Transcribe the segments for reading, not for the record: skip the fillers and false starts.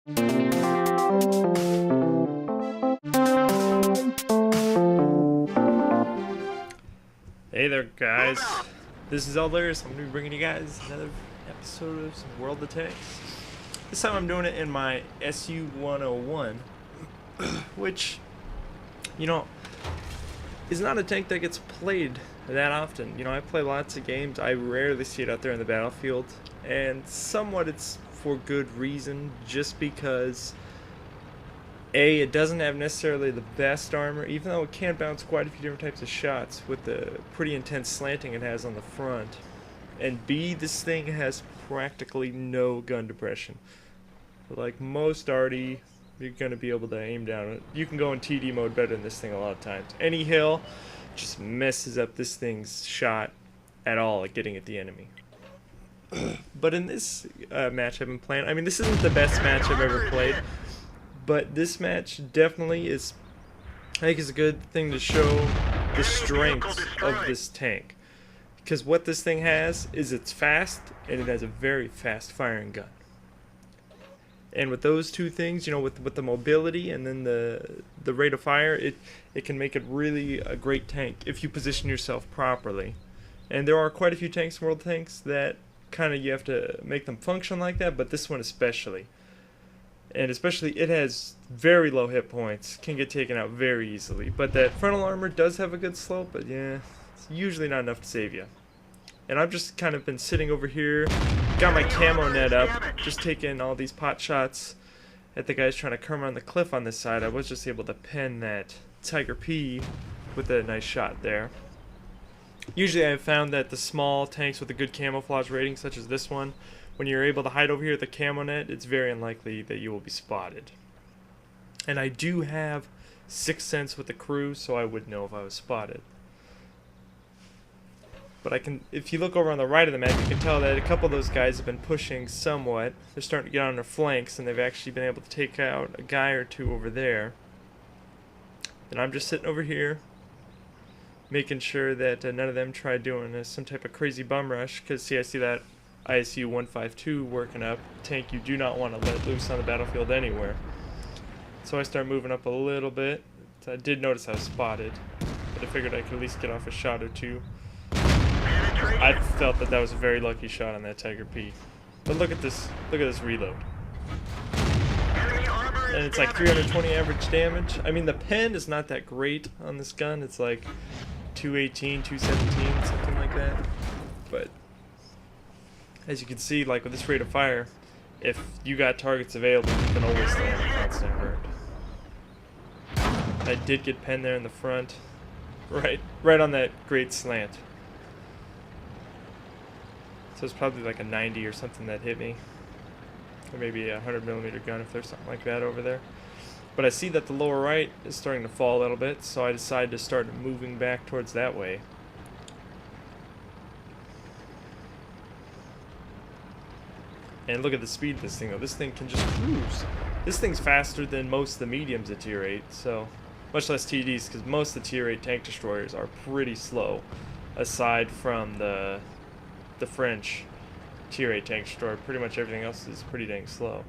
Hey there, guys. This is Elders. I'm going to be bringing you guys another episode of some World of Tanks. This time I'm doing it in my SU-101, which, you know, is not a tank that gets played that often. You know, I play lots of games. I rarely see it out there in the battlefield, and somewhat it's for good reason, just because it doesn't have necessarily the best armor, even though it can bounce quite a few different types of shots with the pretty intense slanting it has on the front. And B, this thing has practically no gun depression. Like most arty, you're going to be able to aim down it. You can go in TD mode better than this thing a lot of times. Any hill just messes up this thing's shot at all at getting at the enemy. But in this match I've been playing, I mean, this isn't the best match I've ever played, but this match definitely is, I think, is a good thing to show the strengths of this tank. Because what this thing has is it's fast, and it has a very fast firing gun. And with those two things, you know, with the mobility and then the rate of fire, it can make it really a great tank if you position yourself properly. And there are quite a few tanks in World Tanks that kind of you have to make them function like that, but this one especially. And especially, it has very low hit points, can get taken out very easily. But that frontal armor does have a good slope, but yeah, it's usually not enough to save you. And I've just kind of been sitting over here, got my camo net up, just taking all these pot shots at the guys trying to come around the cliff on this side. I was just able to pen that Tiger P with a nice shot there. Usually I've found that the small tanks with a good camouflage rating, such as this one, when you're able to hide over here with the camo net, it's very unlikely that you will be spotted. And I do have 6th sense with the crew, so I would know if I was spotted. But I can, if you look over on the right of the map, you can tell that a couple of those guys have been pushing somewhat. They're starting to get on their flanks, and they've actually been able to take out a guy or two over there. And I'm just sitting over here, making sure that none of them try doing some type of crazy bum rush, because see, I see that ISU 152 working up, tank you do not want to let loose on the battlefield anywhere. So I start moving up a little bit. So I did notice I was spotted, but I figured I could at least get off a shot or two. I felt that was a very lucky shot on that Tiger P. But look at this reload. And it's like 320 average damage. I mean, the pen is not that great on this gun. It's like 218, 217, something like that. But as you can see, like with this rate of fire, if you got targets available, you can always land a constant hurt. I did get pen there in the front, right on that great slant. So it's probably like a 90 or something that hit me, or maybe a 100mm gun if there's something like that over there. But I see that the lower right is starting to fall a little bit, so I decided to start moving back towards that way. And look at the speed of this thing, though. This thing can just cruise. This thing's faster than most of the mediums at tier 8, so much less TDs, because most of the tier 8 tank destroyers are pretty slow, aside from the French tier 8 tank destroyer. Pretty much everything else is pretty dang slow.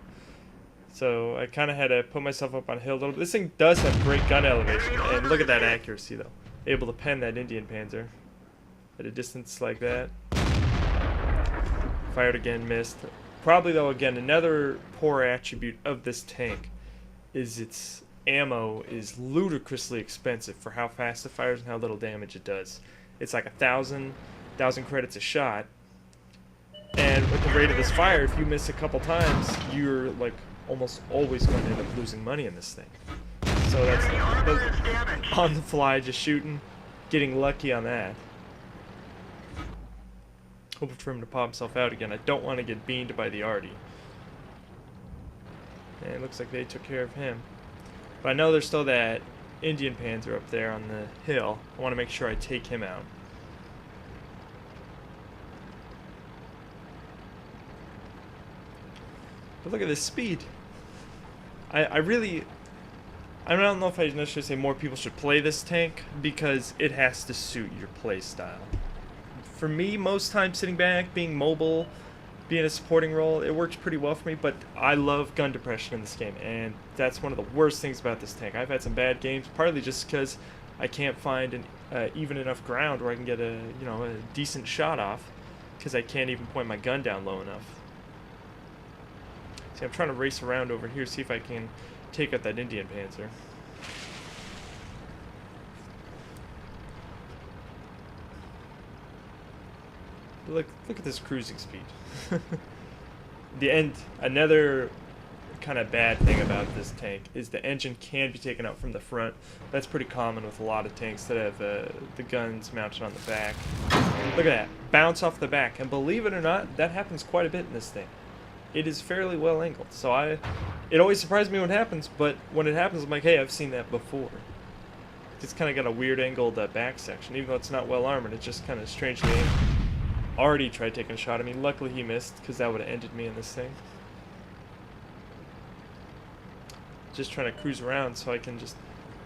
So I kind of had to put myself up on a hill a little bit. This thing does have great gun elevation, and look at that accuracy, though. Able to pen that Indian Panzer at a distance like that. Fired again, missed. Probably, though, again, another poor attribute of this tank is its ammo is ludicrously expensive for how fast it fires and how little damage it does. It's like 1,000 credits a shot, and with the rate of this fire, if you miss a couple times, you're like almost always going to end up losing money in this thing. So that's on the fly, just shooting, getting lucky on that. Hoping for him to pop himself out again. I don't want to get beamed by the arty. And it looks like they took care of him. But I know there's still that Indian Panzer up there on the hill. I want to make sure I take him out. But look at this speed. I don't know if I necessarily say more people should play this tank, because it has to suit your play style. For me, most times sitting back, being mobile, being a supporting role, it works pretty well for me, but I love gun depression in this game, and that's one of the worst things about this tank. I've had some bad games, partly just because I can't find even enough ground where I can get a decent shot off, because I can't even point my gun down low enough. See, I'm trying to race around over here, see if I can take out that Indian Panzer. Look at this cruising speed. Another kind of bad thing about this tank is the engine can be taken out from the front. That's pretty common with a lot of tanks that have the guns mounted on the back. Look at that, bounce off the back, and believe it or not, that happens quite a bit in this thing. It is fairly well angled, so it always surprises me when it happens, but when it happens, I'm like, hey, I've seen that before. It's kind of got a weird angled back section, even though it's not well armored. It's just kind of strangely angled. Already tried taking a shot at me. Luckily he missed, because that would have ended me in this thing. Just trying to cruise around so I can just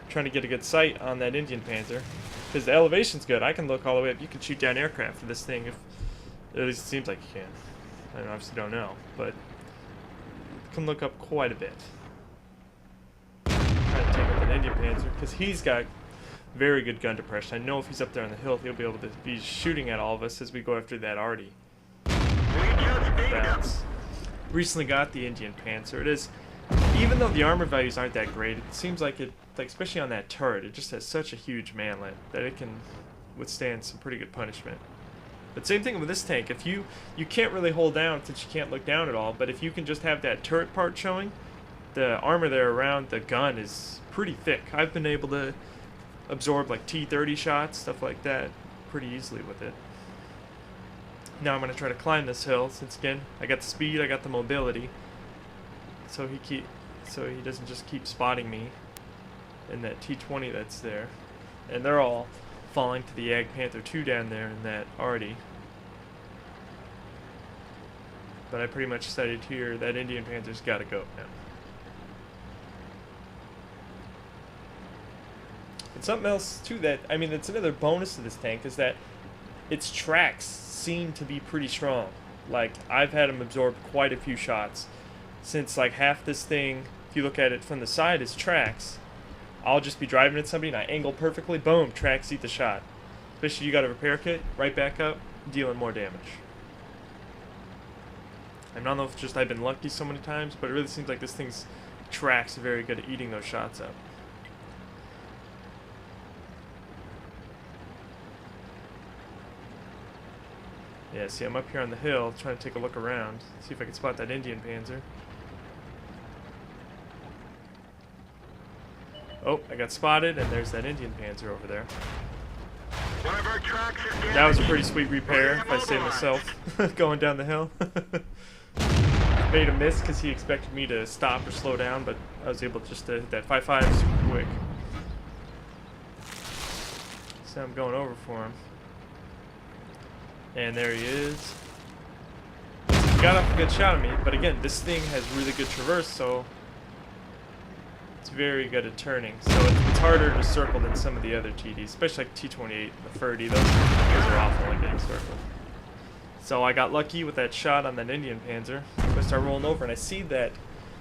trying to get a good sight on that Indian Panzer, because the elevation's good. I can look all the way up. You can shoot down aircraft with this thing, if at least it seems like you can. I obviously don't know, but you can look up quite a bit. Trying to take out that Indian Panzer, because he's got very good gun depression. I know if he's up there on the hill, he'll be able to be shooting at all of us as we go after that arty. Bounce. Recently got the Indian Panzer. It is, even though the armor values aren't that great, it seems like it, especially on that turret, it just has such a huge manlet that it can withstand some pretty good punishment. But same thing with this tank. If you can't really hold down since you can't look down at all, but if you can just have that turret part showing, the armor there around the gun is pretty thick. I've been able to absorb like T-30 shots, stuff like that, pretty easily with it. Now I'm going to try to climb this hill, since again, I got the speed, I got the mobility, so he doesn't just keep spotting me in that T-20 that's there. And they're all falling to the Ag Panther 2 down there in that arty. But I pretty much decided here that Indian Panther's got to go now. And something else too that, I mean, it's another bonus to this tank, is that its tracks seem to be pretty strong. Like, I've had them absorb quite a few shots, since like half this thing, if you look at it from the side, is tracks. I'll just be driving at somebody and I angle perfectly, boom, tracks eat the shot. Especially you got a repair kit, right back up, dealing more damage. I don't know if it's just I've been lucky so many times, but it really seems like this thing's tracks are very good at eating those shots up. Yeah, see, I'm up here on the hill trying to take a look around, see if I can spot that Indian Panzer. Oh, I got spotted, and there's that Indian Panzer over there. That was a pretty sweet repair, if I say myself, going down the hill. Made a miss because he expected me to stop or slow down, but I was able just to hit that 5.5 super quick. So I'm going over for him. And there he is. He got off a good shot of me, but again, this thing has really good traverse, so it's very good at turning. So it's harder to circle than some of the other TDs, especially like T-28 and the 30. Those are awful at getting circled. So I got lucky with that shot on that Indian Panzer. So I start rolling over, and I see that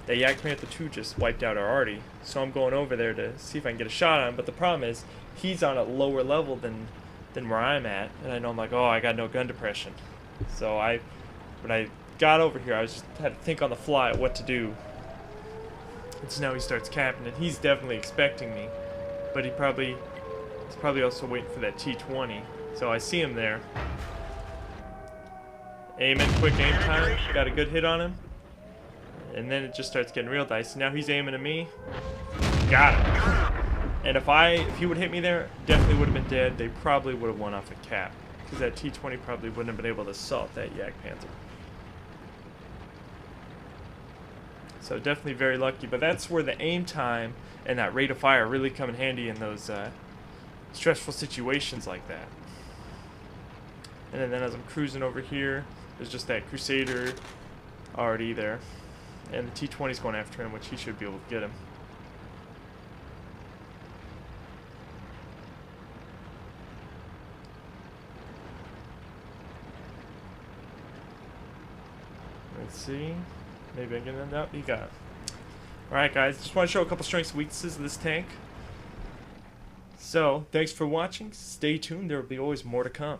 the Yak Panther 2 just wiped out our arty. So I'm going over there to see if I can get a shot on him, but the problem is he's on a lower level than where I'm at, and I know I'm like, oh, I got no gun depression. So when I got over here, I just had to think on the fly what to do. And so now he starts capping, and he's definitely expecting me, but he's probably also waiting for that T-20. So I see him there. Aiming, quick aim time, got a good hit on him, and then it just starts getting real dicey. Now he's aiming at me. Got him. And if he would hit me there, definitely would have been dead. They probably would have won off a cap, because that T-20 probably wouldn't have been able to assault that Yak Panther. So definitely very lucky, but that's where the aim time and that rate of fire really come in handy in those stressful situations like that. And then as I'm cruising over here, there's just that Crusader already there, and the T-20's going after him, which he should be able to get him. Let's see. Maybe I can end up. You got it. Alright, guys. Just want to show a couple strengths and weaknesses of this tank. So, thanks for watching. Stay tuned. There will be always more to come.